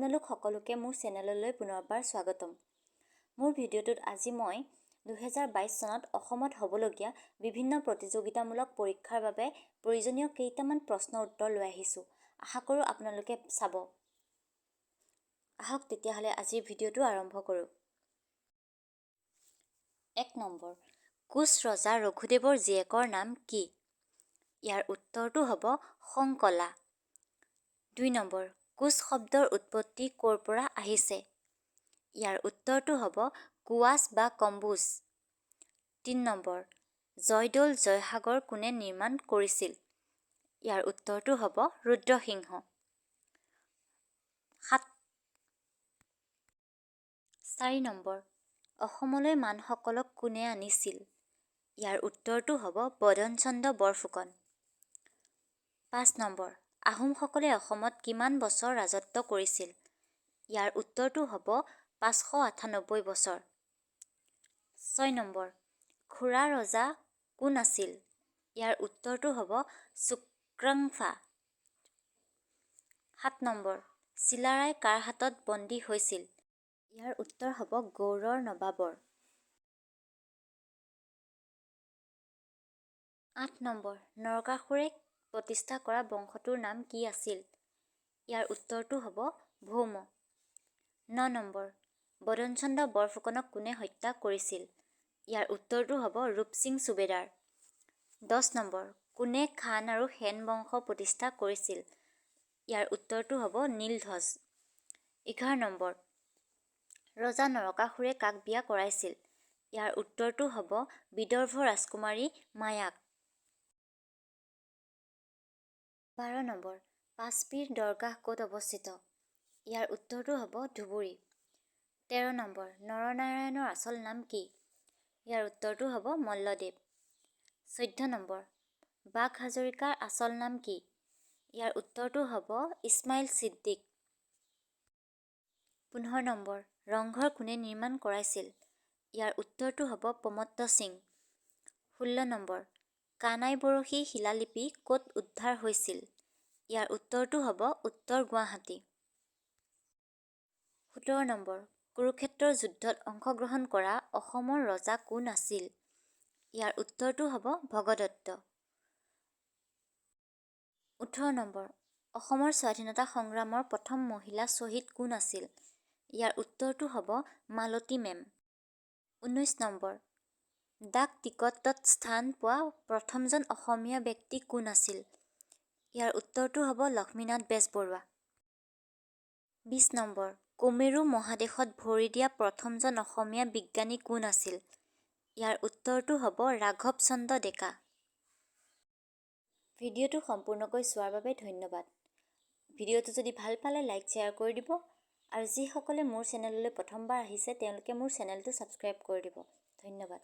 আপোনালোক সকলোকে মোৰ চেনেললৈ পুনৰবাৰ স্বাগতম। মোৰ ভিডিঅ'টোত আজি মই 2022 চনত অসমত হ'বলগীয়া বিভিন্ন প্ৰতিযোগিতামূলক পৰীক্ষাৰ বাবে প্ৰয়োজনীয় কেইটামান প্ৰশ্ন উত্তৰ লৈ আহিছোঁ। আশা কৰোঁ আপোনালোকে চাব। আহক তেতিয়াহ'লে আজিৰ ভিডিঅ'টো আৰম্ভ কৰোঁ। 1 নম্বৰ, কোচ ৰজা ৰঘুদেৱৰ জীয়েকৰ নাম কি? ইয়াৰ উত্তৰটো হ'ব শংকলা। 2 নম্বৰ, কোচ শব্দৰ উৎপত্তি ক'ৰ পৰা আহিছে? ইয়াৰ উত্তৰটো হ'ব কোৱাচ বা কম্বোজ। 3 নম্বৰ, জয়দৌল জয়সাগৰ কোনে নিৰ্মাণ কৰিছিল? ইয়াৰ উত্তৰটো হ'ব ৰুদ্ৰসিংহ। 4 নম্বৰ, অসমলৈ মানসকলক কোনে আনিছিল? ইয়াৰ উত্তৰটো হ'ব বদনচন্দ্ৰ বৰফুকন। 5 নম্বৰ, আহোমসকলে অসমত কিমান বছৰ ৰাজত্ব কৰিছিল? ইয়াৰ উত্তৰটো হ'ব 598 বছৰ। 6 নম্বৰ, খুৰা ৰজা কোন আছিল? ইয়াৰ উত্তৰটো হ'ব চুক্ৰাংফা। 7 নম্বৰ, চিলাৰায় কাৰ হাতত বন্দী হৈছিল? ইয়াৰ উত্তৰ হ'ব গৌড়ৰ নবাবৰ। 8 নম্বৰ, নৰকাসুৰে প্ৰতিষ্ঠা কৰা বংশটোৰ নাম কি আছিল? ইয়াৰ উত্তৰটো হ'ব ভৌম। 9 নম্বৰ, বদনচন্দ্ৰ বৰফুকনক কোনে হত্যা কৰিছিল? ইয়াৰ উত্তৰটো হ'ব ৰূপসিং সুবেদাৰ। 10 নম্বৰ, কোনে খান আৰু সেন বংশ প্ৰতিষ্ঠা কৰিছিল? ইয়াৰ উত্তৰটো হ'ব নীলধ্বজ। 11 নম্বৰ, ৰজা নৰকাসুৰে কাক বিয়া কৰাইছিল? ইয়াৰ উত্তৰটো হ'ব বিদৰ্ভ ৰাজকুমাৰী মায়াক। 12 নম্বৰ, পাঁচপীৰ দৰগাহ ক'ত অৱস্থিত? ইয়াৰ উত্তৰটো হ'ব ধুবুৰী। 13 নম্বৰ, নৰনাৰায়ণৰ আচল নাম কি? ইয়াৰ উত্তৰটো হ'ব মল্লদেৱ। 14 নম্বৰ, বাক হাজৰিকাৰ আচল নাম কি? ইয়াৰ উত্তৰটো হ'ব ইছমাইল ছিদ্দিক। 15 নম্বৰ, ৰংঘৰ কোনে নিৰ্মাণ কৰাইছিল? ইয়াৰ উত্তৰটো হ'ব প্ৰমত্ত সিং। 16 নম্বৰ, কানাই বৰশী শিলালিপি ক'ত উদ্ধাৰ হৈছিল? ইয়াৰ উত্তৰটো হ'ব উত্তৰ গুৱাহাটী। 17 নম্বৰ, কুৰুক্ষেত্ৰৰ যুদ্ধত অংশগ্ৰহণ কৰা অসমৰ ৰজা কোন আছিল? ইয়াৰ উত্তৰটো হ'ব ভগদত্ত। 18 নম্বৰ, অসমৰ স্বাধীনতা সংগ্ৰামৰ প্ৰথম মহিলা শ্বহীদ কোন আছিল? ইয়াৰ উত্তৰটো হ'ব মালতী মেম। 19 নম্বৰ, ডাক টিকটত স্থান পোৱা প্ৰথমজন অসমীয়া ব্যক্তি কোন আছিল? ইয়াৰ উত্তৰটো হ'ব লক্ষ্মীনাথ বেজবৰুৱা। 20 নম্বৰ, কুমেৰু মহাদেশত ভৰি দিয়া প্ৰথমজন অসমীয়া বিজ্ঞানী কোন আছিল? ইয়াৰ উত্তৰটো হ'ব ৰাঘৱ চন্দ্ৰ ডেকা। ভিডিঅ'টো সম্পূৰ্ণকৈ চোৱাৰ বাবে ধন্যবাদ। ভিডিঅ'টো যদি ভাল পালে লাইক শ্বেয়াৰ কৰি দিব আৰু যিসকলে মোৰ চেনেললৈ প্ৰথমবাৰ আহিছে তেওঁলোকে মোৰ চেনেলটো ছাবস্ক্ৰাইব কৰি দিব। ধন্যবাদ।